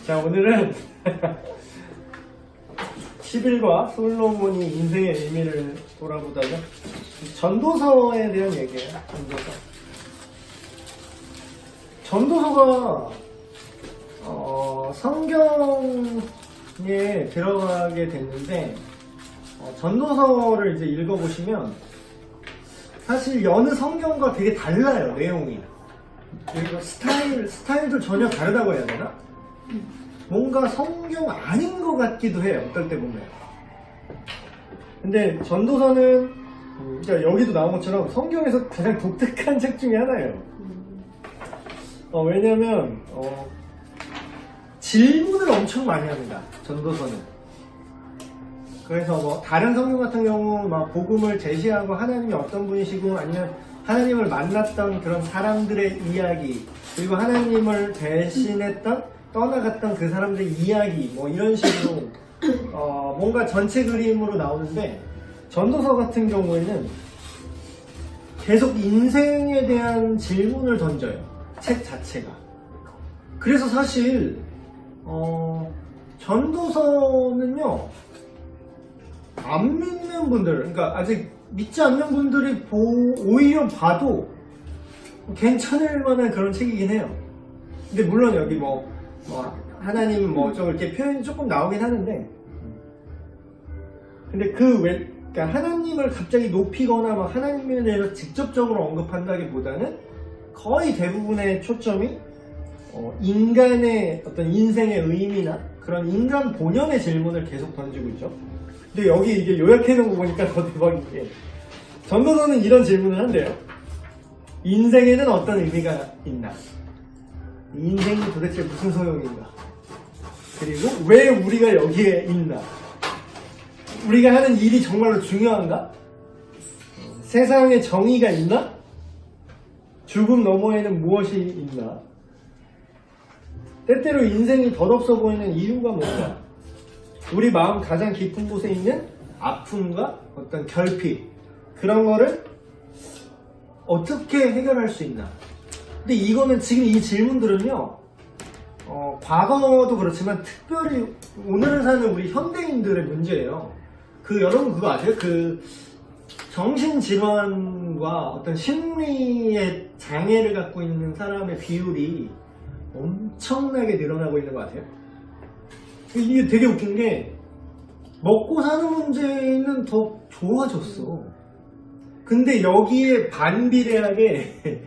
자, 오늘은 10일과 솔로몬이 인생의 의미를 돌아보다가 전도서에 대한 얘기예요. 전도서가 성경에 들어가게 됐는데 전도서를 이제 읽어보시면 사실 여느 성경과 되게 달라요, 내용이. 그리고 스타일도 전혀 다르다고 해야 되나? 뭔가 성경 아닌 것 같기도 해요, 어떨 때 보면. 근데 전도서는 그러니까 여기도 나온 것처럼 성경에서 가장 독특한 책 중에 하나예요. 왜냐면 질문을 엄청 많이 합니다, 전도서는. 그래서 뭐 다른 성경 같은 경우 막 복음을 제시하고 하나님이 어떤 분이시고 아니면 하나님을 만났던 그런 사람들의 이야기, 그리고 하나님을 대신했던 떠나갔던 그 사람들의 이야기, 뭐 이런 식으로 뭔가 전체 그림으로 나오는데, 전도서 같은 경우에는 계속 인생에 대한 질문을 던져요, 책 자체가. 그래서 사실 전도서는요, 안 믿는 분들, 그러니까 아직 믿지 않는 분들이 오히려 봐도 괜찮을 만한 그런 책이긴 해요. 근데 물론 여기 하나님 좀 이렇게 표현이 조금 나오긴 하는데, 근데 그러니까 하나님을 갑자기 높이거나 막 하나님에 대해서 직접적으로 언급한다기보다는 거의 대부분의 초점이 인간의 어떤 인생의 의미나 그런 인간 본연의 질문을 계속 던지고 있죠. 근데 여기 이게 요약해놓은 거 보니까 더 대박인 게, 전도서는 이런 질문을 한대요. 인생에는 어떤 의미가 있나? 인생이 도대체 무슨 소용인가? 그리고 왜 우리가 여기에 있나? 우리가 하는 일이 정말로 중요한가? 세상에 정의가 있나? 죽음 너머에는 무엇이 있나? 때때로 인생이 덧없어 보이는 이유가 뭔가? 우리 마음 가장 깊은 곳에 있는 아픔과 어떤 결핍, 그런 거를 어떻게 해결할 수 있나? 근데 이거는 지금 이 질문들은요, 과거도 그렇지만 특별히 오늘을 사는 우리 현대인들의 문제예요. 여러분 그거 아세요? 정신질환과 어떤 심리의 장애를 갖고 있는 사람의 비율이 엄청나게 늘어나고 있는 것 같아요. 이게 되게 웃긴 게, 먹고 사는 문제는 더 좋아졌어. 근데 여기에 반비례하게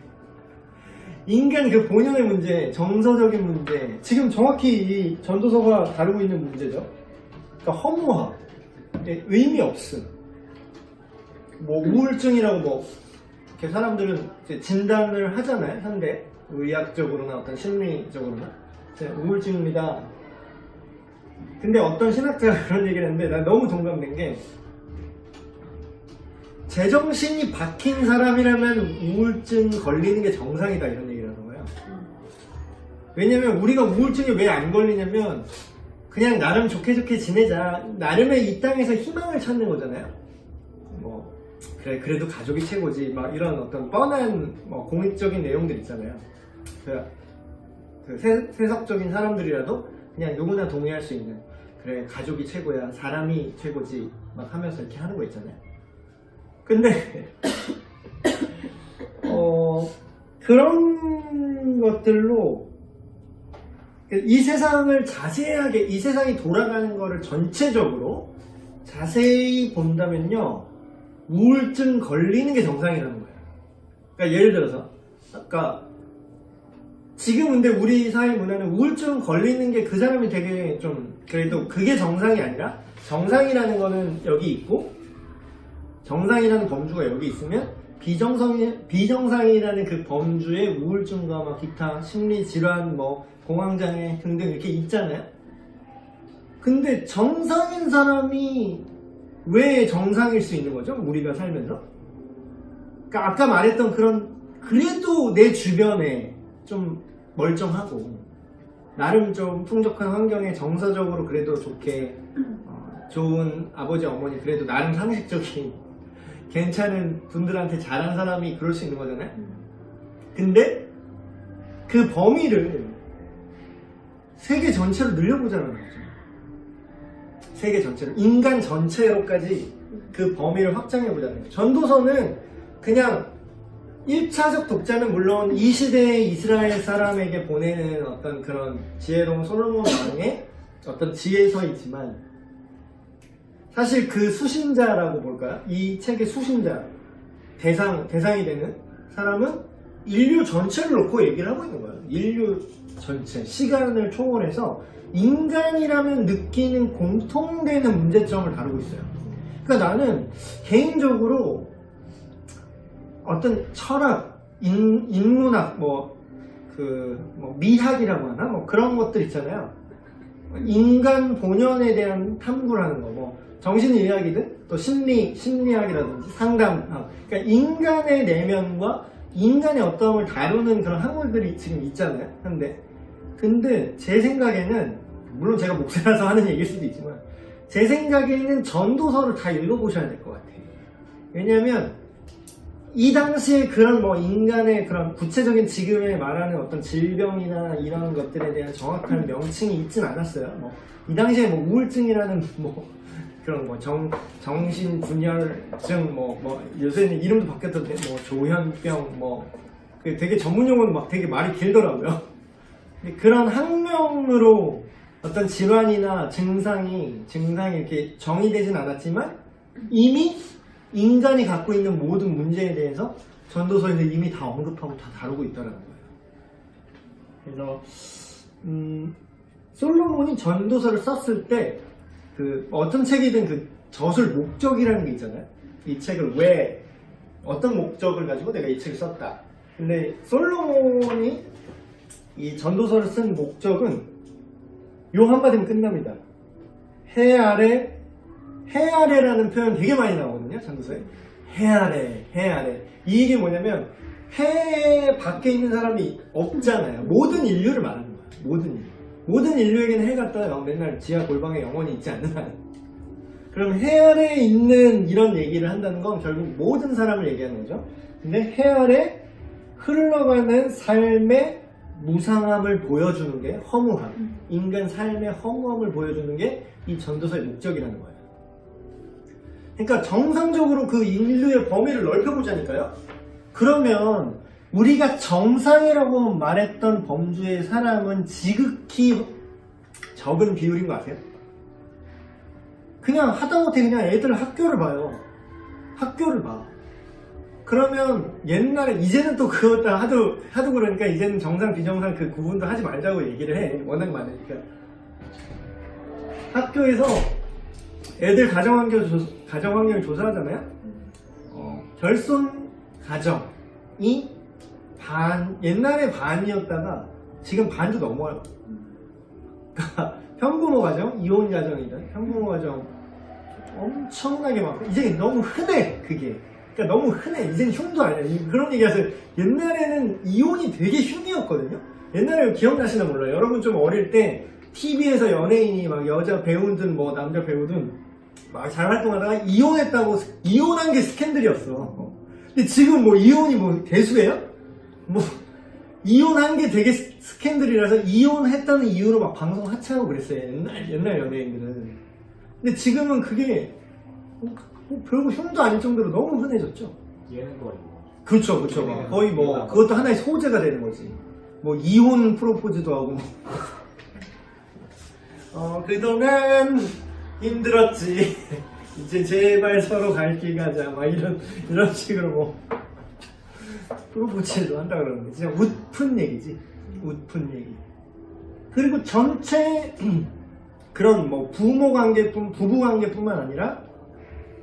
인간 그 본연의 문제, 정서적인 문제, 지금 정확히 이 전도서가 다루고 있는 문제죠. 그러니까 허무함, 의미 없음, 우울증이라고 이렇게 사람들은 이제 진단을 하잖아요, 현대 의학적으로나 어떤 심리적으로나. 우울증입니다. 근데 어떤 신학자가 그런 얘기를 했는데 난 너무 동감된 게, 제정신이 박힌 사람이라면 우울증 걸리는 게 정상이다, 이런 얘기를 하는 거예요. 왜냐면 우리가 우울증이 왜 안 걸리냐면 그냥 나름 좋게 지내자, 나름의 이 땅에서 희망을 찾는 거잖아요. 그래, 그래도 가족이 최고지, 막 이런 어떤 뻔한 공익적인 내용들 있잖아요. 세속적인 사람들이라도 그냥 누구나 동의할 수 있는, 그래 가족이 최고야, 사람이 최고지, 막 하면서 이렇게 하는 거 있잖아요. 근데 그런 것들로 이 세상을 자세하게, 이 세상이 돌아가는 거를 전체적으로 자세히 본다면요, 우울증 걸리는 게 정상이라는 거예요. 그러니까 예를 들어서 아까 지금 근데 우리 사회 문화는 우울증 걸리는 게 그 사람이 되게 좀 그래도 그게 정상이 아니라, 정상이라는 거는 여기 있고 정상이라는 범주가 여기 있으면 비정상이라는 그 범주에 우울증과 막 기타 심리질환, 공황장애 등등 이렇게 있잖아요. 근데 정상인 사람이 왜 정상일 수 있는 거죠? 우리가 살면서? 그러니까 아까 말했던 그래도 내 주변에 좀 멀쩡하고 나름 좀 풍족한 환경에 정서적으로 그래도 좋게 좋은 아버지 어머니, 그래도 나름 상식적인 괜찮은 분들한테 잘한 사람이 그럴 수 있는 거잖아요. 근데 그 범위를 세계 전체로 늘려보자는 거죠. 세계 전체로, 인간 전체로까지 그 범위를 확장해보자는 거죠. 전도서는 그냥 1차적 독자는 물론 이 시대의 이스라엘 사람에게 보내는 어떤 그런 지혜로운 솔로몬 왕의 어떤 지혜서이지만, 사실 그 수신자라고 볼까요? 이 책의 수신자, 대상이 되는 사람은 인류 전체를 놓고 얘기를 하고 있는 거예요. 인류 전체, 시간을 초월해서 인간이라면 느끼는 공통되는 문제점을 다루고 있어요. 그러니까 나는 개인적으로 어떤 철학, 인문학, 미학이라고 하나? 뭐 그런 것들 있잖아요. 인간 본연에 대한 탐구를 하는 거, 정신의학이든 또 심리학이라든지 상담. 그러니까 인간의 내면과 인간의 어떠함을 다루는 그런 학문들이 지금 있잖아요. 근데 제 생각에는, 물론 제가 목사라서 하는 얘기일 수도 있지만, 제 생각에는 전도서를 다 읽어보셔야 될 것 같아요. 왜냐면 이 당시에 그런 인간의 그런 구체적인 지금에 말하는 어떤 질병이나 이런 것들에 대한 정확한 명칭이 있진 않았어요. 이 당시에 우울증이라는 그런 정신분열증 요새는 이름도 바뀌었던데 조현병 되게 전문 용어는 되게 말이 길더라고요. 그런 학명으로 어떤 질환이나 증상이 이렇게 정의되진 않았지만 이미 인간이 갖고 있는 모든 문제에 대해서 전도서에서 이미 다 언급하고 다 다루고 있다는 거예요. 그래서 솔로몬이 전도서를 썼을 때 어떤 책이든 저술 목적이라는 게 있잖아요. 이 책을 왜, 어떤 목적을 가지고 내가 이 책을 썼다. 근데 솔로몬이 이 전도서를 쓴 목적은 요 한마디면 끝납니다. 해 아래라는 표현 되게 많이 나오거든요, 전도서에. 해 아래. 이 얘기 뭐냐면, 해 밖에 있는 사람이 없잖아요. 모든 인류를 말하는 거예요. 모든 인류에게는 해가 떠요. 맨날 지하 골방에 영원히 있지 않는 한. 그럼 해 아래에 있는 이런 얘기를 한다는 건 결국 모든 사람을 얘기하는 거죠. 근데 해 아래 흘러가는 삶의 무상함을 보여주는 게 허무함. 인간 삶의 허무함을 보여주는 게 이 전도서의 목적이라는 거예요. 그러니까 정상적으로 그 인류의 범위를 넓혀보자니까요. 그러면 우리가 정상이라고 말했던 범주의 사람은 지극히 적은 비율인 거 아세요? 그냥 하다못해 그냥 애들 학교를 봐요. 학교를 봐. 그러면 옛날에, 이제는 또 그것도 하도 그러니까 이제는 정상 비정상 그 구분도 하지 말자고 얘기를 해. 워낙 많으니까. 학교에서 애들 가정환경을 조사하잖아요. 결손 가정이 옛날에 반이었다가 지금 반도 넘어요. 그러니까 편부모 가정, 이혼 가정이든 편부모 가정 엄청나게 많고, 이제 너무 흔해, 그게. 그러니까 너무 흔해. 이제는 흉도 아니야. 그런 얘기 하세요. 옛날에는 이혼이 되게 흉이었거든요. 옛날에 기억나시나 몰라요. 여러분 좀 어릴 때 TV에서 연예인이 여자 배우든 남자 배우든 잘 활동하다가 이혼한 게 스캔들이었어. 근데 지금 이혼이 대수예요? 이혼한 게 되게 스캔들이라서 이혼했다는 이유로 방송 하차하고 그랬어요. 옛날 연예인들은. 근데 지금은 그게 별거 흉도 아닐 정도로 너무 흔해졌죠. 예능거리. 그렇죠. 거의 그것도 하나의 소재가 되는 거지. 이혼 프로포즈도 하고. 그동안 힘들었지. 이제 제발 서로 갈 길 가자. 이런 식으로 프로포즈도 한다 그러는데 진짜 웃픈 얘기지. 웃픈 얘기. 그리고 전체 그런 부모 부부 관계뿐만 아니라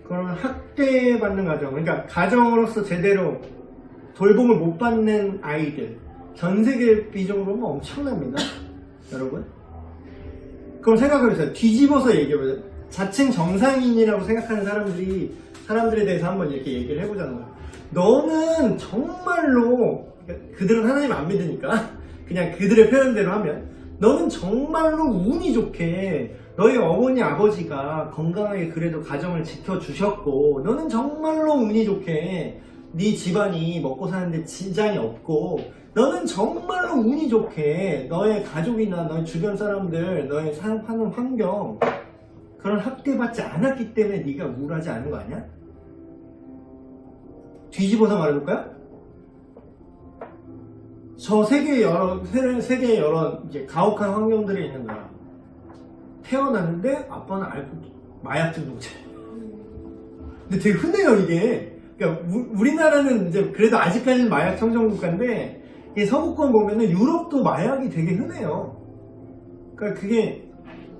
그런 학대받는 가정, 그러니까 가정으로서 제대로 돌봄을 못 받는 아이들, 전 세계 비중으로 보면 엄청납니다. 여러분. 그럼 생각해보세요. 뒤집어서 얘기해보세요. 자칭 정상인이라고 생각하는 사람들에 대해서 한번 이렇게 얘기를 해보자는 거예요. 너는 정말로, 그들은 하나님 안 믿으니까 그냥 그들의 표현대로 하면, 너는 정말로 운이 좋게 너희 어머니 아버지가 건강하게 그래도 가정을 지켜주셨고, 너는 정말로 운이 좋게 네 집안이 먹고 사는데 지장이 없고 너는 정말로 운이 좋게 너의 가족이나 너의 주변 사람들, 너의 사는 환경 그런 학대받지 않았기 때문에 네가 우울하지 않은 거 아니야? 뒤집어서 말해볼까요? 저 세계의 여러 이제 가혹한 환경들에 있는 거야. 태어났는데 아빠는 마약 중독자. 근데 되게 흔해요 이게. 그러니까 우리나라는 이제 그래도 아직까지는 마약 청정 국가인데 이 서구권 보면은 유럽도 마약이 되게 흔해요. 그러니까 그게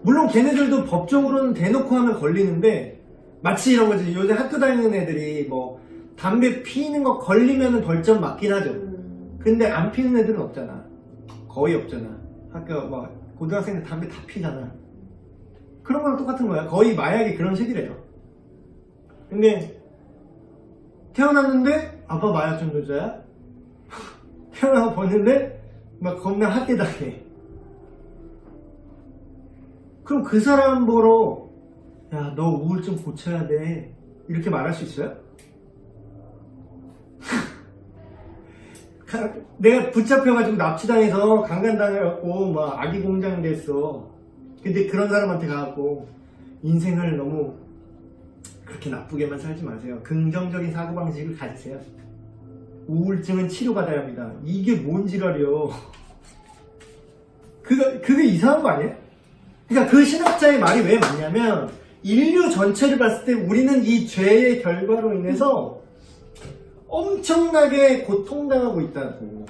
물론 걔네들도 법적으로는 대놓고 하면 걸리는데 마치 이런 거지. 요새 학교 다니는 애들이 뭐 담배 피는 거 걸리면은 벌점 맞긴 하죠. 근데 안 피는 애들은 없잖아. 거의 없잖아. 학교 막 고등학생들 담배 다 피잖아. 그런 거랑 똑같은 거야. 거의 마약이 그런 식이래요. 근데 태어났는데 아빠 마약 중독자야? 태어나서 봤는데 막 겁나 학대당해. 그럼 그 사람 보러 야, 너 우울증 고쳐야 돼 이렇게 말할 수 있어요? 내가 붙잡혀가지고 납치당해서 강간당해갖고 막 아기 공장 됐어. 근데 그런 사람한테 가갖고 인생을 너무 그렇게 나쁘게만 살지 마세요. 긍정적인 사고방식을 가지세요. 우울증은 치료받아야 합니다. 이게 뭔 지랄이요. 그게 이상한 거 아니에요? 그러니까 그 신학자의 말이 왜 맞냐면 인류 전체를 봤을 때 우리는 이 죄의 결과로 인해서 엄청나게 고통당하고 있다고.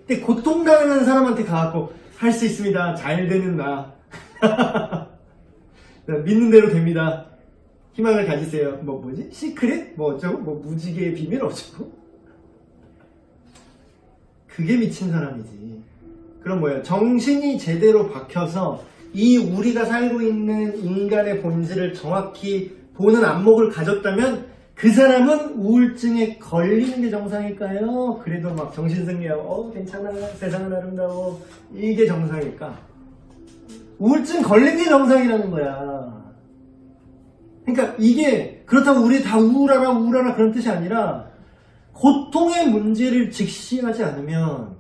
근데 고통당하는 사람한테 가갖고 할 수 있습니다. 잘 되는 나. 믿는 대로 됩니다. 희망을 가지세요. 뭐지? 시크릿? 뭐 어쩌고? 뭐 무지개의 비밀 어쩌고? 그게 미친 사람이지. 그럼 뭐예요? 정신이 제대로 박혀서 이 우리가 살고 있는 인간의 본질을 정확히 보는 안목을 가졌다면 그 사람은 우울증에 걸리는 게 정상일까요? 그래도 막 정신승리하고 괜찮아 세상은 아름다워 이게 정상일까? 우울증 걸린 게 정상이라는 거야. 그러니까 이게 그렇다고 우리 다 우울하라 그런 뜻이 아니라 고통의 문제를 직시하지 않으면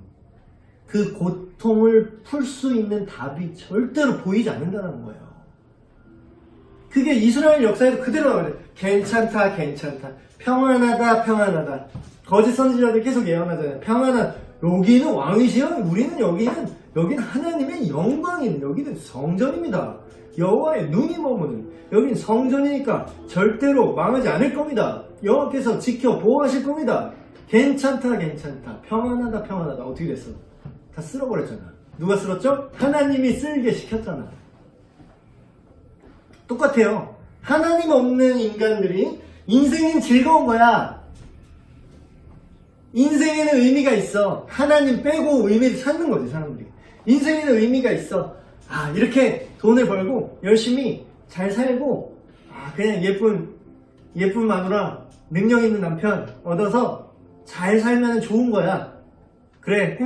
그 고통을 풀 수 있는 답이 절대로 보이지 않는다는 거예요. 그게 이스라엘 역사에도 그대로 나와요. 괜찮다 평안하다 거짓 선지자들 계속 예언하잖아요. 평안한 여기는 왕이시여 우리는 여기는 하나님의 영광인 여기는 성전입니다. 여호와의 눈이 머무는 여기는 성전이니까 절대로 망하지 않을 겁니다. 여호와께서 지켜 보호하실 겁니다. 괜찮다 평안하다 어떻게 됐어? 다 쓸어버렸잖아. 누가 쓸었죠? 하나님이 쓸게 시켰잖아. 똑같아요. 하나님 없는 인간들이 인생은 즐거운 거야. 인생에는 의미가 있어. 하나님 빼고 의미를 찾는 거지 사람들이. 인생에는 의미가 있어. 아 이렇게 돈을 벌고 열심히 잘 살고 그냥 예쁜 마누라 능력 있는 남편 얻어서 잘 살면 좋은 거야. 그래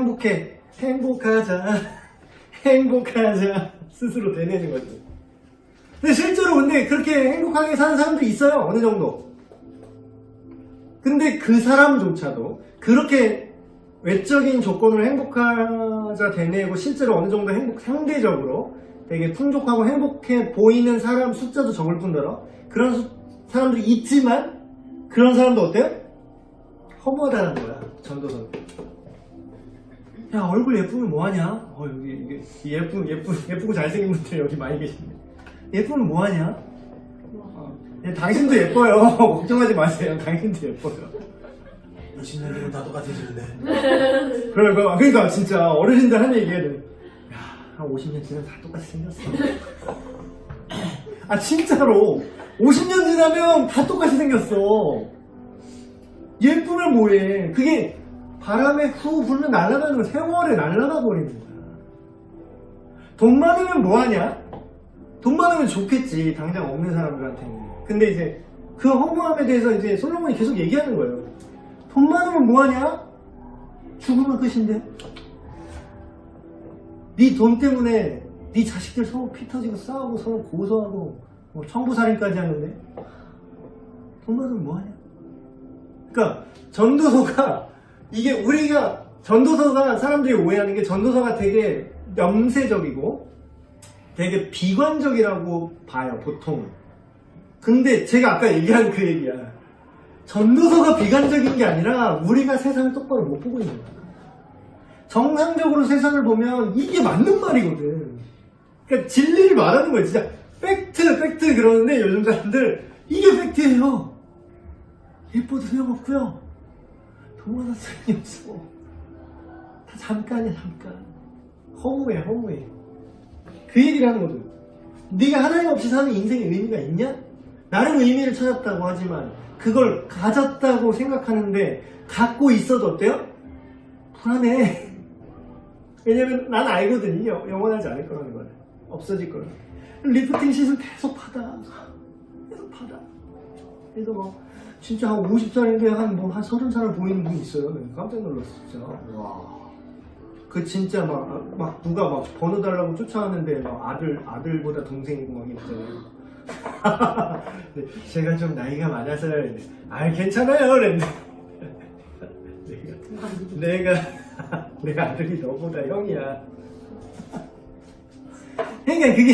행복하자 스스로 되뇌는 거지. 근데 실제로 그렇게 행복하게 사는 사람도 있어요. 어느 정도. 근데 그 사람조차도 그렇게 외적인 조건으로 행복하자 되뇌고 실제로 어느 정도 상대적으로 되게 풍족하고 행복해 보이는 사람 숫자도 적을 뿐더러 그런 사람들이 있지만 그런 사람도 어때요? 허무하다는 거야. 전도서. 야 얼굴 예쁘면 뭐하냐? 여기 예쁘고 잘생긴 분들 여기 많이 계신데 예쁘면 뭐하냐? 당신도 예뻐요. 걱정하지 마세요. 당신도 예뻐요. 몇십 년 뒤면 다 똑같아지는데. 그러니까 진짜 어르신들 하는 얘기에는 한 50년 지나면 다 똑같이 생겼어. 진짜로 50년 지나면 다 똑같이 생겼어. 예쁘면 뭐해? 그게 바람에 후 불면 날아가는 거 세월에 날아가 버리는 거야. 돈 많으면 뭐하냐? 돈 많으면 좋겠지. 당장 없는 사람들한테는. 근데 이제 그 허무함에 대해서 이제 솔로몬이 계속 얘기하는 거예요. 돈 많으면 뭐하냐? 죽으면 끝인데. 네 돈 때문에 네 자식들 서로 피 터지고 싸우고 서로 고소하고 청부살인까지 하는데 돈 많으면 뭐하냐? 그러니까 전도서가 이게 우리가 전도서가 사람들이 오해하는 게 전도서가 되게 염세적이고 되게 비관적이라고 봐요 보통. 근데 제가 아까 얘기한 그 얘기야. 전도서가 비관적인 게 아니라 우리가 세상을 똑바로 못 보고 있는 거야. 정상적으로 세상을 보면 이게 맞는 말이거든. 그러니까 진리를 말하는 거야. 진짜 팩트 그러는데 요즘 사람들 이게 팩트예요. 예뻐도 소용없고요. 돈 많아 소용이 없어. 다 잠깐이야 잠깐. 허무해. 그 얘기를 하는 거든. 네가 하나님 없이 사는 인생에 의미가 있냐? 나름 의미를 찾았다고 하지만 그걸 가졌다고 생각하는데 갖고 있어도 어때요? 불안해. 왜냐면 난 알거든. 이게 영원하지 않을 거라는 거야. 없어질 거야. 리프팅 킷을 계속 파다. 그래서 막 진짜 한 50살인데 한 30살 보이는 분이 있어요. 깜짝 놀랐어 진짜. 와. 그 진짜 막 누가 막 번호 달라고 쫓아왔는데 막 아들보다 동생이고 막 있잖아요. 제가 좀 나이가 많아서 괜찮아요 그랬는데 내가 아들이 너보다 형이야. 그러니까 그게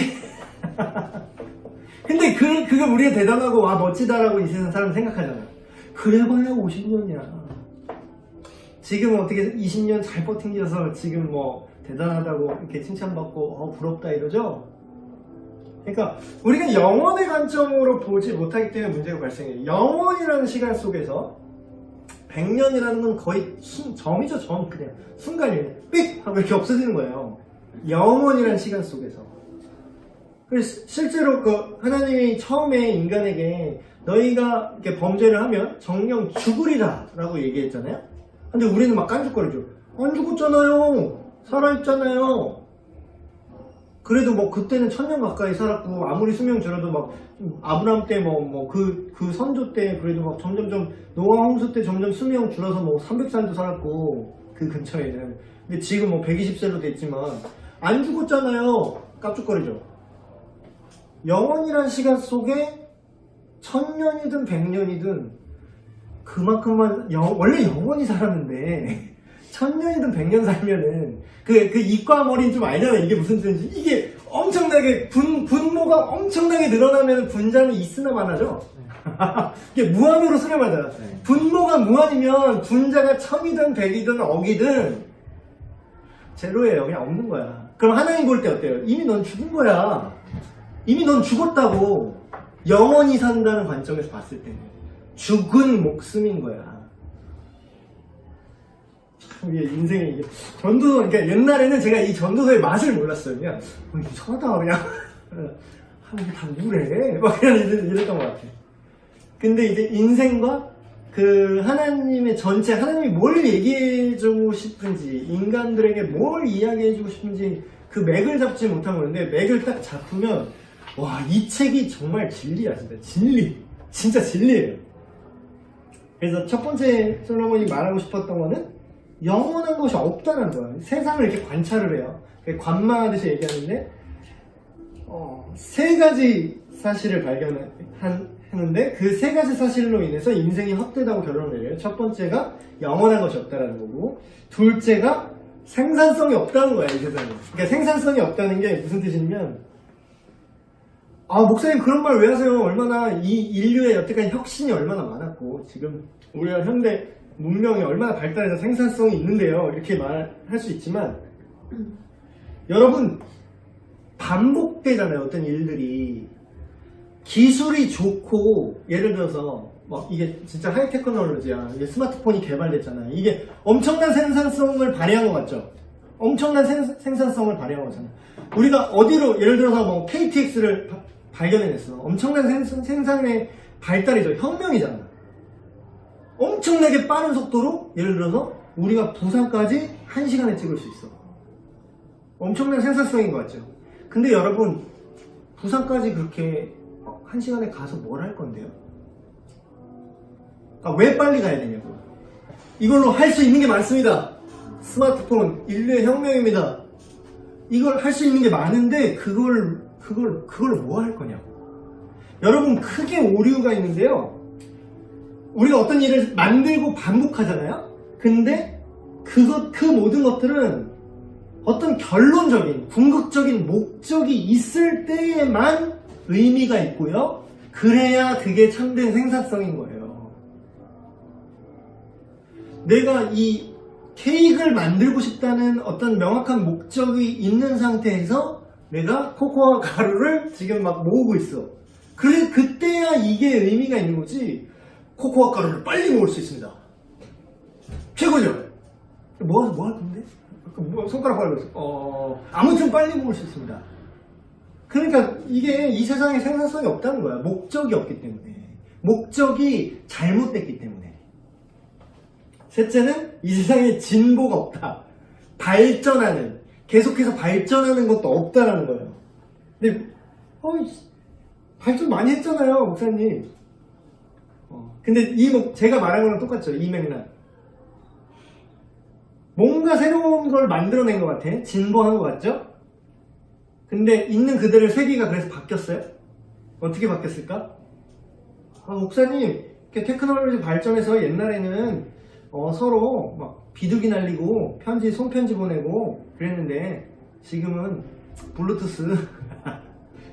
근데 그거 우리가 대단하고 와 멋지다라고 이 세상 사람 생각하잖아. 그래봐야 50년이야. 지금 어떻게 20년 잘 버틴겨서 지금 뭐 대단하다고 이렇게 칭찬받고 부럽다 이러죠? 그러니까 우리가 영원의 관점으로 보지 못하기 때문에 문제가 발생해요. 영원이라는 시간 속에서 100년이라는 건 거의 점이죠. 점. 그냥 순간이에요. 삑! 하고 이렇게 없어지는 거예요. 영원이라는 시간 속에서. 그래서 실제로 그 하나님이 처음에 인간에게 너희가 이렇게 범죄를 하면 정령 죽으리라 라고 얘기했잖아요. 근데 우리는 막 깐죽거리죠. 안 죽었잖아요. 살아있잖아요. 그래도 뭐 그때는 1000년 가까이 살았고 아무리 수명 줄어도 막 아브람 때 그 선조 때 그래도 막 점점점 노아 홍수 때 점점 수명 줄어서 뭐 300살도 살았고 그 근처에는. 근데 지금 뭐 120세로 됐지만 안 죽었잖아요. 깝죽거리죠. 영원이란 시간 속에 1000년이든 100년이든 그만큼만 원래 영원히 살았는데 1000년이든 100년 살면은 그 이과 머리는 좀 알잖아. 이게 무슨 뜻인지. 이게 엄청나게 분모가 엄청나게 늘어나면 분자는 있으나 마나죠. 이게 무한으로 수렴하잖아. 분모가 무한이면 분자가 1000이든 100이든 억이든 제로예요. 그냥 없는 거야. 그럼 하나님 볼 때 어때요? 이미 넌 죽은 거야. 이미 넌 죽었다고. 영원히 산다는 관점에서 봤을 때는 죽은 목숨인 거야. 이게 인생에 이게 전도서, 그러니까 옛날에는 제가 이 전도서의 맛을 몰랐어요. 그냥 이상하다 그냥 하는 게 다 우울해 막 그냥 이랬던 것 같아. 근데 이제 인생과 그 하나님의 전체, 하나님이 뭘 얘기해주고 싶은지, 인간들에게 뭘 이야기해주고 싶은지 그 맥을 잡지 못한 건데, 맥을 딱 잡으면 와, 이 책이 정말 진리야. 진짜 진리예요. 그래서 첫 번째 솔로몬이 말하고 싶었던 거는 영원한 것이 없다는 거야. 세상을 이렇게 관찰을 해요. 관망하듯이 얘기하는데 세 가지 사실을 발견하는데 그 세 가지 사실로 인해서 인생이 헛되다고 결론을 내려요. 첫 번째가 영원한 것이 없다는 거고, 둘째가 생산성이 없다는 거야, 이 세상에. 그러니까 생산성이 없다는 게 무슨 뜻이냐면, 목사님 그런 말 왜 하세요? 얼마나 이 인류의 여태까지 혁신이 얼마나 많았고 지금 우리가 현대 문명이 얼마나 발달해서 생산성이 있는데요, 이렇게 말할 수 있지만 여러분 반복되잖아요. 어떤 일들이 기술이 좋고, 예를 들어서 이게 진짜 하이테크놀로지야. 이게 스마트폰이 개발됐잖아요. 이게 엄청난 생산성을 발휘한 것 같죠? 엄청난 생산성을 발휘한 거잖아요. 우리가 어디로, 예를 들어서 KTX를 발견해냈어. 엄청난 생산의 발달이죠. 혁명이잖아. 엄청나게 빠른 속도로 예를 들어서 우리가 부산까지 1시간에 찍을 수 있어. 엄청난 생산성인 것 같죠. 근데 여러분, 부산까지 그렇게 1시간에 가서 뭘 할 건데요? 왜 빨리 가야 되냐고. 이걸로 할 수 있는 게 많습니다. 스마트폰 인류의 혁명입니다. 이걸 할 수 있는 게 많은데 그걸 뭐 할 거냐고. 여러분, 크게 오류가 있는데요. 우리가 어떤 일을 만들고 반복하잖아요. 근데 그 모든 것들은 어떤 결론적인 궁극적인 목적이 있을 때에만 의미가 있고요. 그래야 그게 참된 생산성인 거예요. 내가 이 케이크를 만들고 싶다는 어떤 명확한 목적이 있는 상태에서 내가 코코아 가루를 지금 막 모으고 있어. 그래, 그때야 이게 의미가 있는 거지. 코코아 가루를 빨리 모을 수 있습니다. 최고죠? 뭐 할 건데? 손가락 빨리 아무튼 빨리 모을 수 있습니다. 그러니까 이게 이 세상에 생산성이 없다는 거야. 목적이 없기 때문에. 목적이 잘못됐기 때문에. 셋째는 이 세상에 진보가 없다. 계속해서 발전하는 것도 없다라는 거예요. 근데 발전 많이 했잖아요, 목사님. 근데 제가 말한 거랑 똑같죠, 이 맥락. 뭔가 새로운 걸 만들어낸 것 같아. 진보한 것 같죠? 근데 있는 그대로 세계가 그래서 바뀌었어요? 어떻게 바뀌었을까? 목사님, 테크놀로지 발전해서 옛날에는 서로 막 비둘기 날리고 손편지 보내고 그랬는데 지금은 블루투스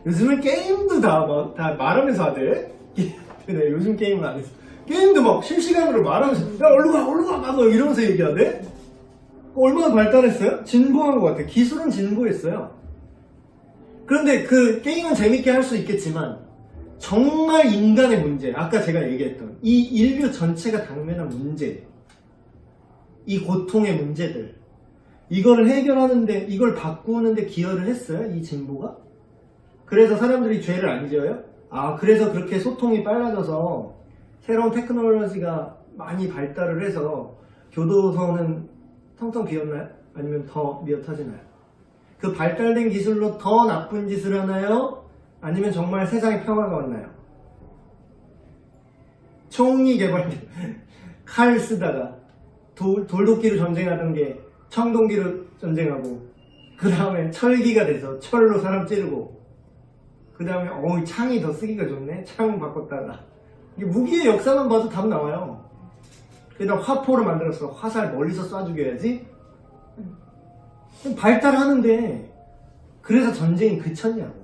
요즘은 게임도 다 말하면서 하대. 네, 요즘 게임은 안 했어. 게임도 막 실시간으로 말하면서 야 얼른 가 막 이러면서 얘기하대. 얼마나 발달했어요? 진보한 것 같아. 기술은 진보했어요. 그런데 그 게임은 재밌게 할 수 있겠지만 정말 인간의 문제, 아까 제가 얘기했던 이 인류 전체가 당면한 문제, 이 고통의 문제들, 이거를 해결하는데, 이걸 바꾸는데 기여를 했어요? 이 진보가? 그래서 사람들이 죄를 안 지어요? 그래서 그렇게 소통이 빨라져서 새로운 테크놀로지가 많이 발달을 해서 교도소는 텅텅 비었나요? 아니면 더 미어터지나요? 그 발달된 기술로 더 나쁜 짓을 하나요? 아니면 정말 세상에 평화가 왔나요? 총이 개발된 칼 쓰다가 돌도끼로 전쟁하던 게 청동기로 전쟁하고, 그 다음에 철기가 돼서 철로 사람 찌르고, 그 다음에 창이 더 쓰기가 좋네? 창 바꿨다가. 이게 무기의 역사만 봐도 답 나와요. 그다음 화포를 만들었어. 화살 멀리서 쏴 죽여야지. 발달하는데 그래서 전쟁이 그쳤냐고.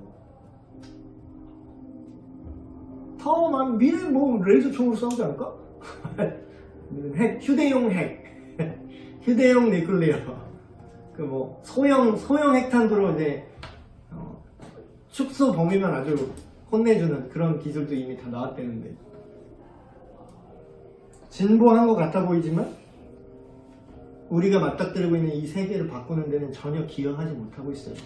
더 미래 레이저 총으로 싸우지 않을까? 휴대용 휴대용 뉴클리어. 소형 핵탄두로 이제 축소 범위만 아주 혼내주는 그런 기술도 이미 다 나왔대는데. 진보한 것 같아 보이지만 우리가 맞닥뜨리고 있는 이 세계를 바꾸는 데는 전혀 기여하지 못하고 있어요.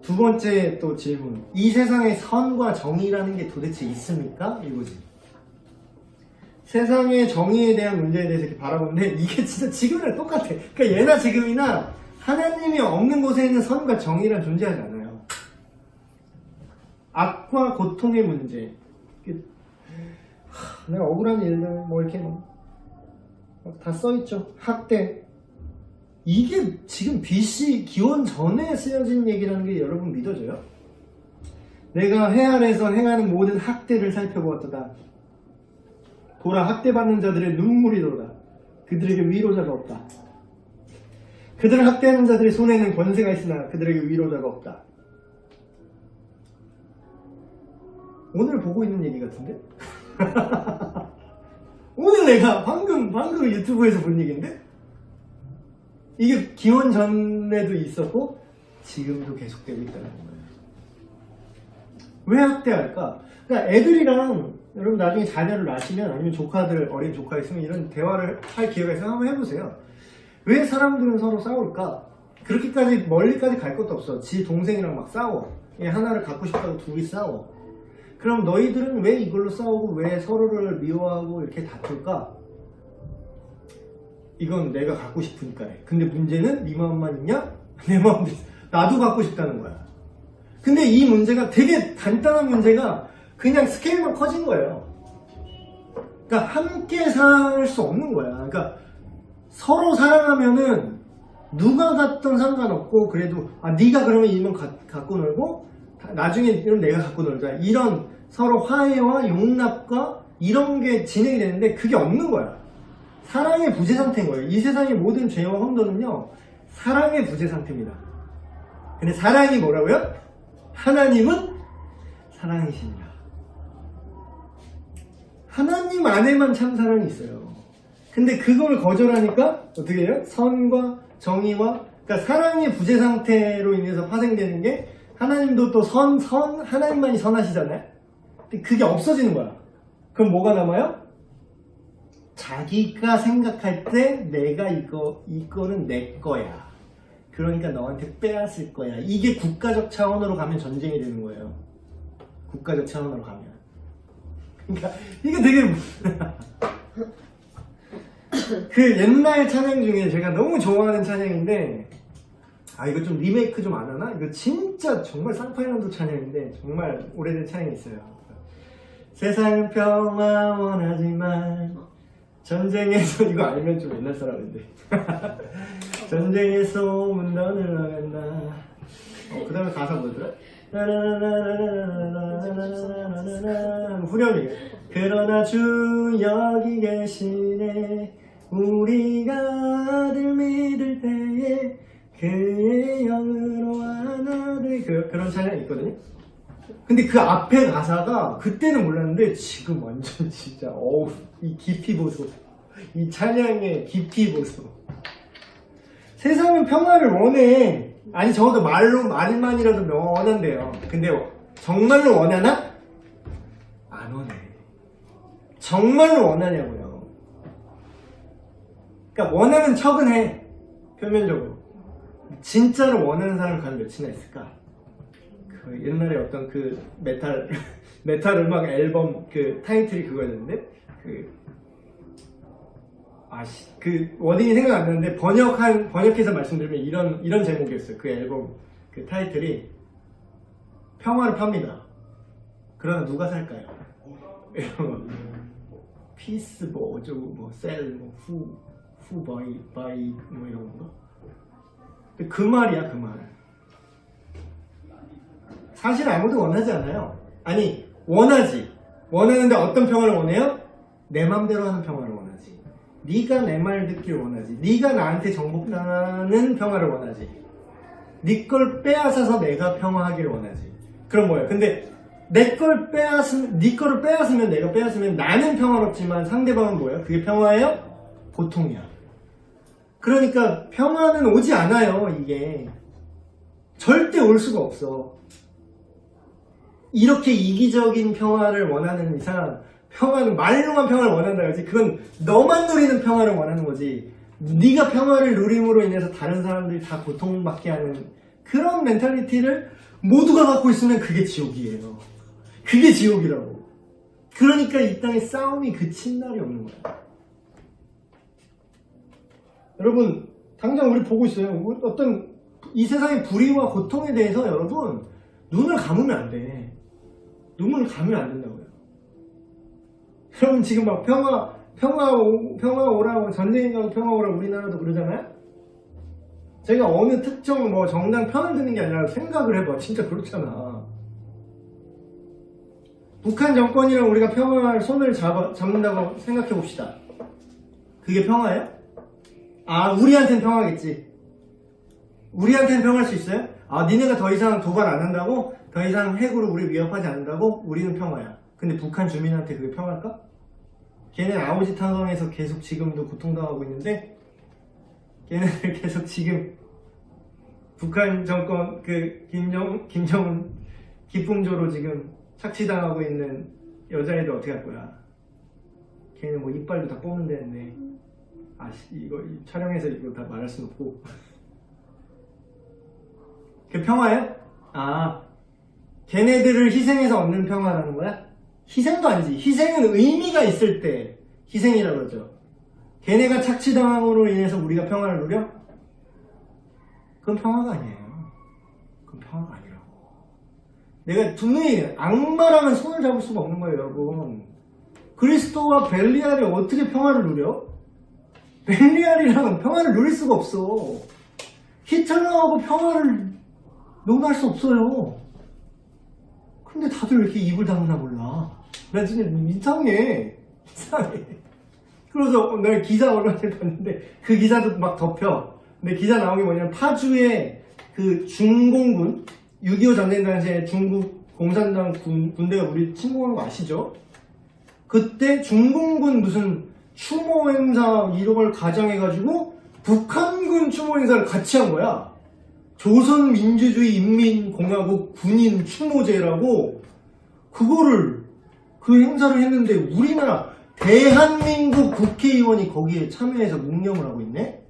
두 번째 또 질문. 이 세상에 선과 정의라는 게 도대체 있습니까? 이거지. 세상의 정의에 대한 문제에 대해서 이렇게 바라보는데 이게 진짜 지금이랑 똑같아. 그러니까 예나 지금이나 하나님이 없는 곳에 있는 선과 정의란 존재하지 않아요. 악과 고통의 문제. 내가 억울한 일들 이렇게 다 써있죠. 학대. 이게 지금 BC 기원 전에 쓰여진 얘기라는 게 여러분 믿어져요? 내가 해 아래에서 행하는 모든 학대를 살펴보았도다. 보라, 학대받는 자들의 눈물이 도다. 그들에게 위로자가 없다. 그들을 학대하는 자들의 손에는 권세가 있으나 그들에게 위로자가 없다. 오늘 보고 있는 얘기 같은데? 오늘 내가 방금 유튜브에서 본 얘기인데? 이게 기원 전에도 있었고 지금도 계속되고 있다는 거예요. 왜 학대할까? 그러니까 애들이랑 여러분 나중에 자녀를 낳으시면 아니면 어린 조카 있으면 이런 대화를 할 기회가 있으면 한번 해보세요. 왜 사람들은 서로 싸울까? 그렇게까지 멀리까지 갈 것도 없어. 지 동생이랑 막 싸워. 얘 하나를 갖고 싶다고 둘이 싸워. 그럼 너희들은 왜 이걸로 싸우고 왜 서로를 미워하고 이렇게 다툴까? 이건 내가 갖고 싶으니까 해. 근데 문제는 네 마음만 있냐? 내 마음도 있어. 나도 갖고 싶다는 거야. 근데 이 문제가 되게 간단한 문제가 그냥 스케일만 커진 거예요. 그러니까 함께 살 수 없는 거야. 그러니까 서로 사랑하면은 누가 갔던 상관없고 그래도 네가 그러면 이만 갖고 놀고 나중에 이런 내가 갖고 놀자. 이런 서로 화해와 용납과 이런 게 진행이 되는데 그게 없는 거야. 사랑의 부재 상태인 거예요. 이 세상의 모든 죄와 혼돈은요, 사랑의 부재 상태입니다. 근데 사랑이 뭐라고요? 하나님은 사랑이십니다. 하나님 안에만 참 사랑이 있어요. 근데 그걸 거절하니까 어떻게 해요? 선과 정의와, 그러니까 사랑의 부재 상태로 인해서 파생되는 게, 하나님도 또 하나님만이 선하시잖아요? 근데 그게 없어지는 거야. 그럼 뭐가 남아요? 자기가 생각할 때 내가 이거는 내 거야. 그러니까 너한테 빼앗을 거야. 이게 국가적 차원으로 가면 전쟁이 되는 거예요. 국가적 차원으로 가면. 그러니까 이게 되게 그 옛날 찬양 중에 제가 너무 좋아하는 찬양인데, 이거 좀 리메이크 좀 안 하나? 이거 진짜 정말 쌍파이런도 찬양인데 정말 오래된 찬양이 있어요. 세상은 평화 원하지만 전쟁에서, 이거 알면 좀 옛날 사람인데 전쟁에서 문단을 나간다. 그 다음에 가사 뭐더라? 후렴이. 그러나 주 여기 계시네, 우리가 아들 믿을 때에 그의 영으로 하나들, 그런 찬양이 있거든요. 근데 그 앞에 가사가 그때는 몰랐는데 지금 완전 진짜 이 깊이 보소. 이 찬양의 깊이 보소. 세상은 평화를 원해. 아니 적어도 말만이라도 원한대요. 근데 정말로 원하나? 안 원해. 정말로 원하냐고요. 그러니까 원하는 척은 해. 표면적으로. 진짜로 원하는 사람이 과연 몇이나 있을까? 그 옛날에 어떤 그 메탈 음악 앨범 그 타이틀이 그거였는데, 그 워딩이 생각 안 나는데 번역해서 말씀드리면 이런 제목이었어요. 그 앨범 그 타이틀이 평화를 팝니다. 그러나 누가 살까요? 이런 거. 피스 뭐 어쩌고 뭐 셀 뭐 후 바이 뭐 이런 거. 근데 그 말이야, 그 말. 사실 아무도 원하지 않아요. 아니 원하지. 원하는데 어떤 평화를 원해요? 내 맘대로 하는 평화를 원하지. 네가 내 말 듣길 원하지. 네가 나한테 정복하는 평화를 원하지. 네 걸 빼앗아서 내가 평화하기를 원하지. 그럼 뭐예요? 근데 네 거를 빼앗으면, 내가 빼앗으면 나는 평화롭지만 상대방은 뭐예요? 그게 평화예요? 고통이야. 그러니까 평화는 오지 않아요. 이게 절대 올 수가 없어. 이렇게 이기적인 평화를 원하는 이상, 평화는 말로만 평화를 원한다 그러지, 그건 너만 누리는 평화를 원하는 거지, 네가 평화를 누림으로 인해서 다른 사람들이 다 고통받게 하는 그런 멘탈리티를 모두가 갖고 있으면 그게 지옥이에요. 그게 지옥이라고. 그러니까 이 땅에 싸움이 그친 날이 없는 거야. 여러분 당장 우리 보고 있어요. 어떤 이 세상의 불의와 고통에 대해서 여러분 눈을 감으면 안 돼. 눈을 감으면 안 된다고요. 여러분 지금 막 평화 오라고, 전쟁이 가고 평화 오라고 우리나라도 그러잖아요? 제가 어느 특정 뭐 정당 편을 드는 게 아니라 생각을 해봐. 진짜 그렇잖아. 북한 정권이랑 우리가 평화를 손을 잡는다고 생각해 봅시다. 그게 평화예요? 우리한테는 평화겠지. 우리한테는 평화할 수 있어요? 니네가 더 이상 도발 안 한다고? 더 이상 핵으로 우리 위협하지 않는다고? 우리는 평화야. 근데 북한 주민한테 그게 평화일까? 걔네 아오지 탄광에서 계속 지금도 고통당하고 있는데, 걔네들 계속 지금 북한 정권 김정은 기풍조로 지금 착취당하고 있는 여자애들 어떻게 할 거야? 걔네 뭐 이빨도 다 뽑는다는데, 이거 촬영해서 이거 다 말할 순 없고. 그게 평화예요? 걔네들을 희생해서 얻는 평화라는 거야? 희생도 아니지. 희생은 의미가 있을 때 희생이라고 그러죠. 걔네가 착취당함으로 인해서 우리가 평화를 누려? 그건 평화가 아니에요. 그건 평화가 아니라고. 내가 분명히 악마랑은 손을 잡을 수가 없는 거예요, 여러분. 그리스도와 벨리알이 어떻게 평화를 누려? 벨리알이랑 평화를 누릴 수가 없어. 히틀러하고 평화를 논할 수 없어요. 근데 다들 왜 이렇게 입을 다무나 몰라. 난 진짜 이상해. 그래서 내가 기사 얼마 전에 봤는데 그 기사도 막 덮여. 근데 기사 나온 게 뭐냐면 파주의 그 중공군 6.25 전쟁 당시에 중국 공산당 군대가 우리 침공한 거 아시죠? 그때 중공군 무슨 추모 행사 이런 걸 가정해가지고 북한군 추모 행사를 같이 한 거야. 조선민주주의 인민공화국 군인 추모제라고 그거를 그 행사를 했는데 우리나라 대한민국 국회의원이 거기에 참여해서 묵념을 하고 있네?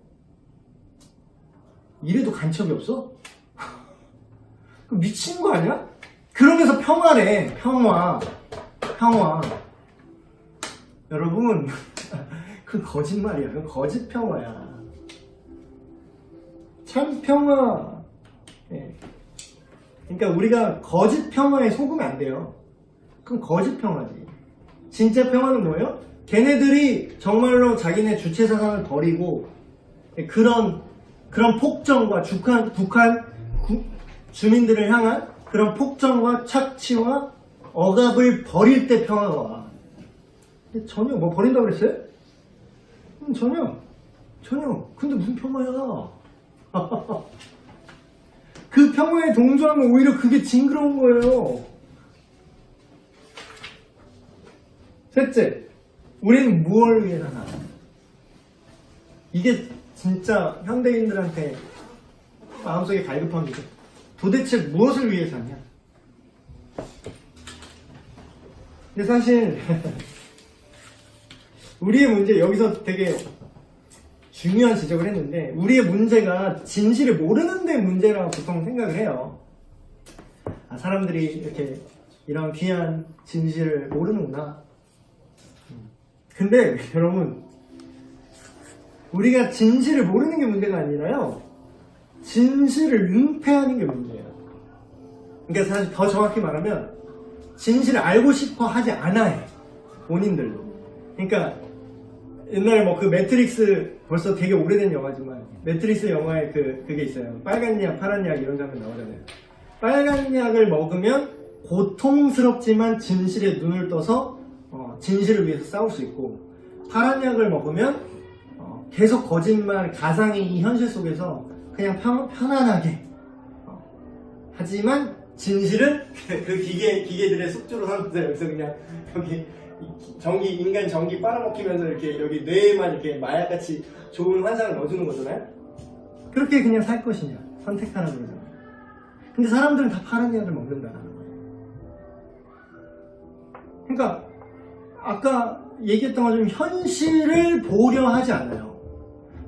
이래도 간첩이 없어? 미친 거 아니야? 그러면서 평화래. 평화. 여러분 그 거짓말이야. 그 거짓 평화야. 참 평화. 예. 그러니까 우리가 거짓 평화에 속으면 안 돼요. 그럼 거짓 평화지. 진짜 평화는 뭐예요? 걔네들이 정말로 자기네 주체 사상을 버리고 그런 폭정과 북한 주민들을 향한 그런 폭정과 착취와 억압을 버릴 때 평화가 와. 근데 전혀 뭐 버린다고 그랬어요? 전혀. 근데 무슨 평화야? 그 평화에 동조하면 오히려 그게 징그러운 거예요. 셋째, 우리는 무엇을 위해 사나? 이게 진짜 현대인들한테 마음속에 갈급합니다. 도대체 무엇을 위해 사냐? 근데 사실 우리의 문제, 여기서 되게 중요한 지적을 했는데 우리의 문제가 진실을 모르는 데 문제라고 보통 생각을 해요. 사람들이 이렇게 이런 귀한 진실을 모르는구나. 근데 여러분, 우리가 진실을 모르는 게 문제가 아니라요, 진실을 은폐하는 게 문제예요. 그러니까 사실 더 정확히 말하면 진실을 알고 싶어 하지 않아요, 본인들도. 그러니까 옛날에 뭐 그 매트릭스, 벌써 되게 오래된 영화지만 매트릭스 영화에 그게 있어요. 빨간 약, 파란 약 이런 장면 나오잖아요. 빨간 약을 먹으면 고통스럽지만 진실에 눈을 떠서 진실을 위해서 싸울 수 있고, 파란 약을 먹으면 계속 거짓말, 가상의 이 현실 속에서 그냥 편안하게 하지만 진실은 그 기계들의 숙주로 삼면서 여기서 그냥 여기 인간 전기 빨아먹히면서 이렇게 여기 뇌에만 이렇게 마약같이 좋은 환상을 넣어주는 거잖아요. 그렇게 그냥 살 것이냐 선택하라고 그러잖아요. 근데 사람들은 다 파란 약을 먹는다는 거예요. 그러니까 아까 얘기했던 것처럼 현실을 보려 하지 않아요.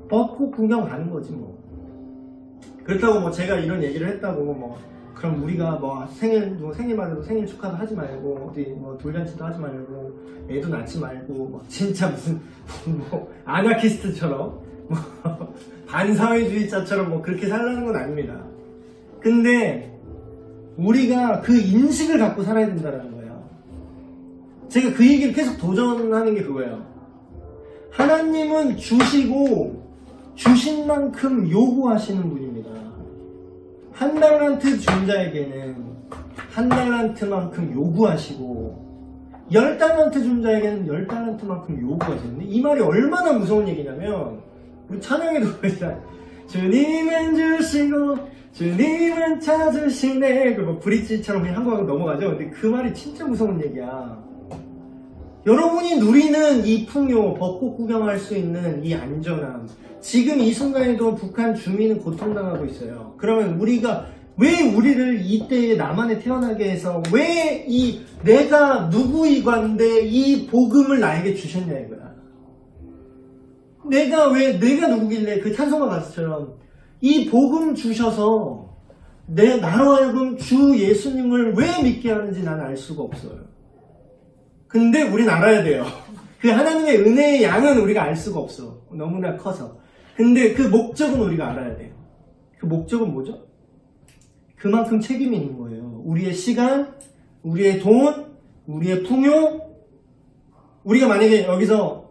벚꽃 구경 가는 거지 뭐. 그렇다고 뭐 제가 이런 얘기를 했다고 뭐 그럼 우리가 뭐 생일만 해도 생일 축하도 하지 말고 어디 뭐 돌잔치도 하지 말고 애도 낳지 말고 뭐 진짜 무슨 뭐 아나키스트처럼 뭐 반사회주의자처럼 뭐 그렇게 살라는 건 아닙니다. 근데 우리가 그 인식을 갖고 살아야 된다는 거예요. 제가 그 얘기를 계속 도전하는 게 그거예요. 하나님은 주시고 주신 만큼 요구하시는 분입니다. 한 달란트 준 자에게는 한 달란트만큼 요구하시고 10달란트 준 자에게는 10달란트만큼 요구하시는데, 이 말이 얼마나 무서운 얘기냐면 우리 찬양에도 그러잖아요. 주님은 주시고 주님은 찾으시네. 그 뭐 브릿지처럼 그냥 한국어로 넘어가죠. 근데 그 말이 진짜 무서운 얘기야. 여러분이 누리는 이 풍요, 벚꽃 구경할 수 있는 이 안전함, 지금 이 순간에도 북한 주민은 고통당하고 있어요. 그러면 우리가 왜 우리를 이때에 남한에 태어나게 해서 왜 내가 누구이관데 이 복음을 나에게 주셨냐 이거야. 내가 누구길래 그 찬송가 가수처럼 이 복음 주셔서 나로 하여금 주 예수님을 왜 믿게 하는지 난 알 수가 없어요. 근데 우린 알아야 돼요. 그 하나님의 은혜의 양은 우리가 알 수가 없어. 너무나 커서. 근데 그 목적은 우리가 알아야 돼요. 그 목적은 뭐죠? 그만큼 책임이 있는 거예요. 우리의 시간, 우리의 돈, 우리의 풍요. 우리가 만약에 여기서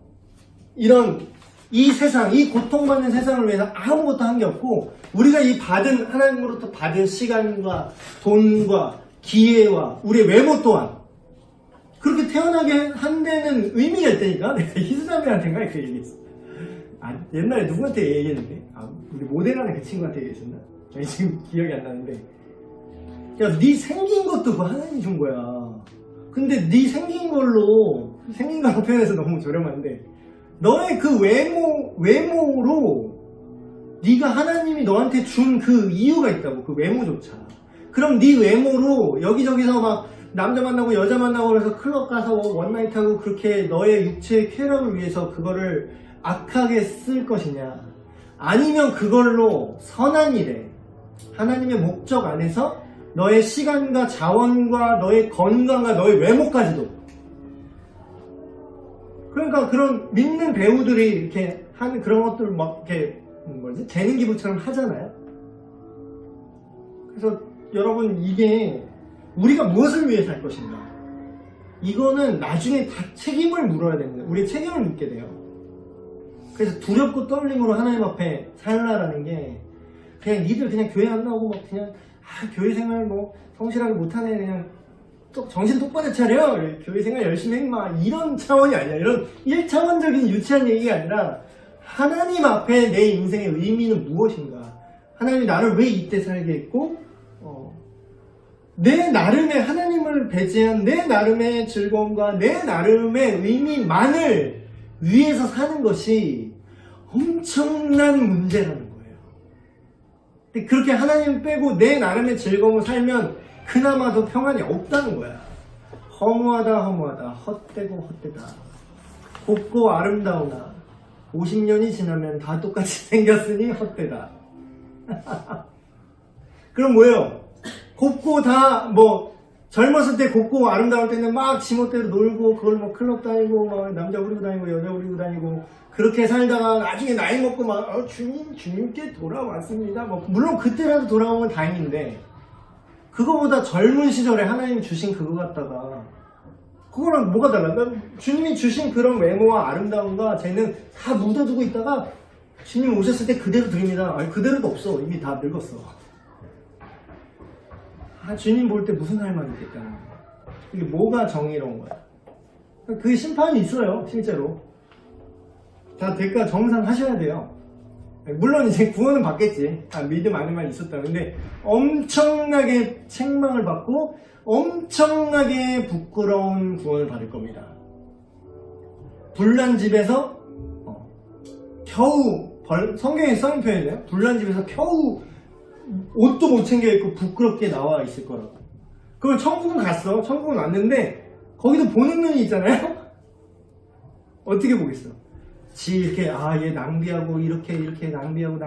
이 세상, 이 고통받는 세상을 위해서 아무것도 한 게 없고, 우리가 하나님으로부터 받은 시간과 돈과 기회와 우리의 외모 또한 그렇게 태어나게 한 데는 의미가 있다니까. 내가 희수자매한테인가 그 얘기했어. 옛날에 누구한테 얘기했는데 우리 모델하는 그 친구한테 얘기했었나? 지금 기억이 안 나는데 야, 네 생긴 것도 그 하나님이 준 거야. 근데 네 생긴 걸로 표현해서 너무 저렴한데 너의 그 외모로 네가 하나님이 너한테 준 그 이유가 있다고. 그 외모조차. 그럼 네 외모로 여기저기서 막 남자 만나고 여자 만나고 그래서 클럽 가서 원나잇 하고 그렇게 너의 육체의 쾌락을 위해서 그거를 악하게 쓸 것이냐, 아니면 그걸로 선한 일에 하나님의 목적 안에서 너의 시간과 자원과 너의 건강과 너의 외모까지도. 그러니까 그런 믿는 배우들이 이렇게 하는 그런 것들 막 이렇게 재능 기부처럼 하잖아요. 그래서 여러분, 이게 우리가 무엇을 위해 살 것인가, 이거는 나중에 다 책임을 물어야 됩니다. 우리 책임을 묻게 돼요. 그래서 두렵고 떨림으로 하나님 앞에 살라라는 게 그냥 니들 그냥 교회 안 나오고 막 그냥 교회 생활 뭐 성실하게 못하네, 그냥 정신 똑바로 차려, 교회 생활 열심히 해, 막 이런 차원이 아니야. 이런 1차원적인 유치한 얘기가 아니라 하나님 앞에 내 인생의 의미는 무엇인가, 하나님이 나를 왜 이때 살게 했고, 내 나름의 하나님을 배제한 내 나름의 즐거움과 내 나름의 의미만을 위해서 사는 것이 엄청난 문제라는 거예요. 근데 그렇게 하나님 빼고 내 나름의 즐거움을 살면 그나마도 평안이 없다는 거야. 허무하다 허무하다, 헛되고 헛되다, 곱고 아름다우나 50년이 지나면 다 똑같이 생겼으니 헛되다. 그럼 뭐예요? 곱고 다 뭐 젊었을 때 곱고 아름다울 때는 막 지멋대로 놀고 그걸 뭐 클럽 다니고 막 남자 부리고 다니고 여자 부리고 다니고 그렇게 살다가 나중에 나이 먹고 막 주님께 돌아왔습니다. 뭐 물론 그때라도 돌아오면 다행인데, 그거보다 젊은 시절에 하나님이 주신 그거 갖다가 그거랑 뭐가 달라? 주님이 주신 그런 외모와 아름다움과 재능 다 묻어두고 있다가 주님 오셨을 때 그대로 드립니다. 아니, 그대로도 없어. 이미 다 늙었어. 주님 볼 때 무슨 할 말이 있겠다는 거야. 이게 뭐가 정의로운 거야. 그 심판이 있어요, 실제로. 다 대가 정상하셔야 돼요. 물론 이제 구원은 받겠지. 믿음 안에만 있었다. 근데 엄청나게 책망을 받고 엄청나게 부끄러운 구원을 받을 겁니다. 불난 집에서 겨우, 성경에 써있는 표현이에요. 불난 집에서 겨우 옷도 못 챙겨 입고 부끄럽게 나와 있을 거라고. 그럼 천국은 갔어. 천국은 왔는데 거기도 보는 눈이 있잖아요. 어떻게 보겠어? 이렇게 얘 낭비하고 이렇게 낭비하고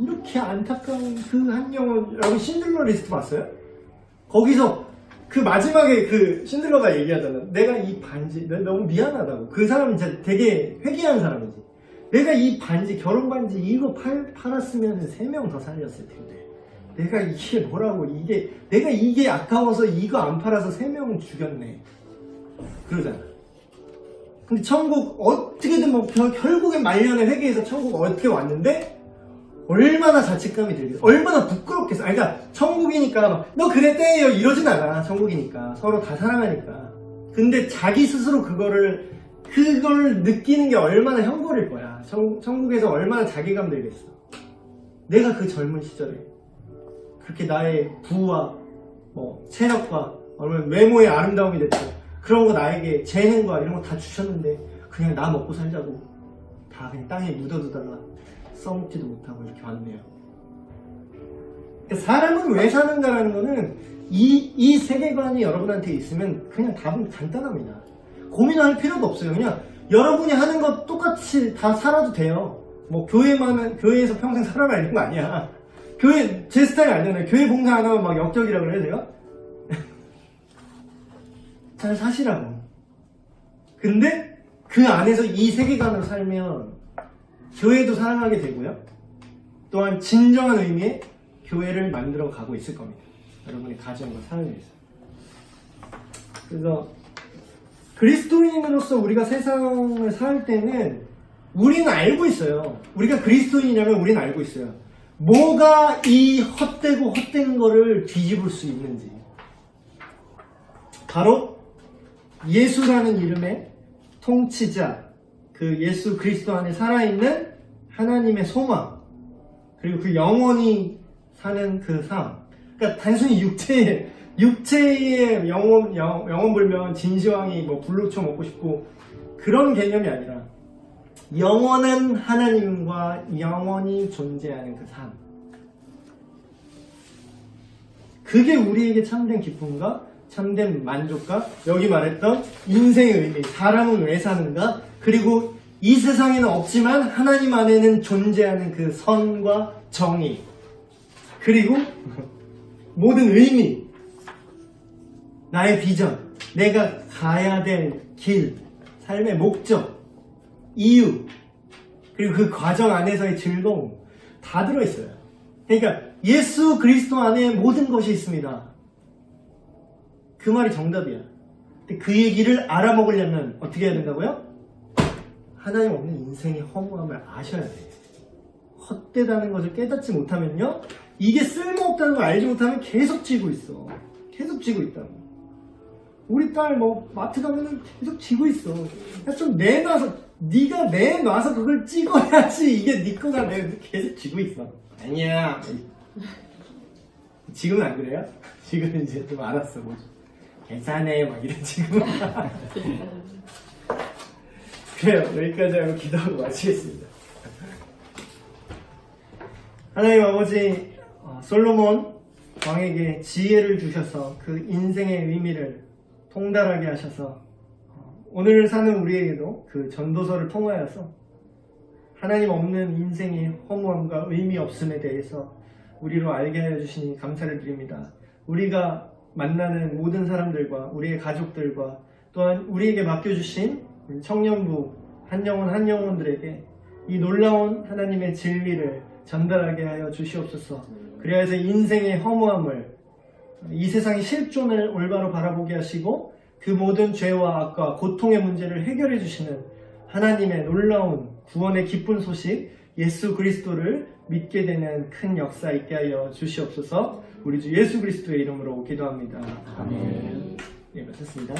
이렇게 안타까운 그 한 영혼. 여러분 신들러 리스트 봤어요? 거기서 그 마지막에 그 신들러가 얘기하잖아. 내가 이 반지, 너무 미안하다고. 그 사람은 진짜 되게 회개한 사람이지. 내가 이 반지, 결혼 반지 이거 팔았으면 3명 더 살렸을 텐데, 내가 이게 뭐라고, 내가 이게 아까워서 이거 안 팔아서 3명 죽였네, 그러잖아. 근데 천국 어떻게든 뭐 결국엔 말년에 회개해서 천국 어떻게 왔는데 얼마나 자책감이 들겠어, 얼마나 부끄럽겠어. 그러니까 천국이니까 너 그랬대요 이러진 않아. 천국이니까 서로 다 사랑하니까. 근데 자기 스스로 그걸 느끼는 게 얼마나 형벌일 거야. 천국에서 얼마나 자괴감 들겠어. 내가 그 젊은 시절에 그렇게 나의 부와 체력과 외모의 아름다움이 됐고, 그런 거 나에게 재능과 이런 거 다 주셨는데 그냥 나 먹고 살자고 다 그냥 땅에 묻어두다가 써먹지도 못하고 이렇게 왔네요. 사람은 왜 사는가라는 거는 이 세계관이 여러분한테 있으면 그냥 답은 간단합니다. 고민할 필요도 없어요. 그냥 여러분이 하는 거 똑같이 다 살아도 돼요. 뭐 교회에서 평생 살아라 이런 거 아니야. 교회 제 스타일 아니잖아요. 교회 봉사 안 하면 막 역적이라 그래요, 제가? 잘 사시라고. 근데 그 안에서 이 세계관으로 살면 교회도 사랑하게 되고요, 또한 진정한 의미의 교회를 만들어 가고 있을 겁니다. 여러분의 가정과 삶에 있어서. 그래서 그리스도인으로서 우리가 세상을 살 때는 우리는 알고 있어요. 우리가 그리스도인이라면 우리는 알고 있어요. 뭐가 이 헛되고 헛된 거를 뒤집을 수 있는지, 바로 예수라는 이름의 통치자, 그 예수 그리스도 안에 살아있는 하나님의 소망, 그리고 그 영원히 사는 그 삶. 그러니까 단순히 육체의 영혼 불면 진시황이 뭐 불로초 먹고 싶고 그런 개념이 아니라 영원한 하나님과 영원히 존재하는 그 삶. 그게 우리에게 참된 기쁨과 참된 만족과 여기 말했던 인생의 의미, 사람은 왜 사는가, 그리고 이 세상에는 없지만 하나님 안에는 존재하는 그 선과 정의, 그리고 모든 의미, 나의 비전, 내가 가야 될 길, 삶의 목적, 이유, 그리고 그 과정 안에서의 즐거움 다 들어있어요. 그러니까 예수 그리스도 안에 모든 것이 있습니다. 그 말이 정답이야. 근데 그 얘기를 알아먹으려면 어떻게 해야 된다고요? 하나님 없는 인생의 허무함을 아셔야 돼. 헛되다는 것을 깨닫지 못하면요, 이게 쓸모없다는 걸 알지 못하면 계속 지고 있어. 계속 지고 있다고. 우리 딸 뭐 마트 가면은 계속 지고 있어. 그러니까 좀 내놔서, 네가 내놔서 그걸 찍어야지 이게 네 거가. 내가 계속 지고 있어. 아니야. 지금은 안 그래요? 지금은 이제 좀 알았어. 뭐지? 계산해 막 이런 지금. 그래요. 여기까지 하고 기도하고 마치겠습니다. 하나님 아버지, 솔로몬 왕에게 지혜를 주셔서 그 인생의 의미를 통달하게 하셔서 오늘 사는 우리에게도 그 전도서를 통하여서 하나님 없는 인생의 허무함과 의미 없음에 대해서 우리로 알게 하여 주시니 감사를 드립니다. 우리가 만나는 모든 사람들과 우리의 가족들과 또한 우리에게 맡겨주신 청년부 한 영혼 한 영혼들에게 이 놀라운 하나님의 진리를 전달하게 하여 주시옵소서. 그래야 해서 인생의 허무함을, 이 세상의 실존을 올바로 바라보게 하시고 그 모든 죄와 악과 고통의 문제를 해결해 주시는 하나님의 놀라운 구원의 기쁜 소식 예수 그리스도를 믿게 되는 큰 역사 있게 하여 주시옵소서. 우리 주 예수 그리스도의 이름으로 기도합니다. 아멘. 예, 마쳤습니다.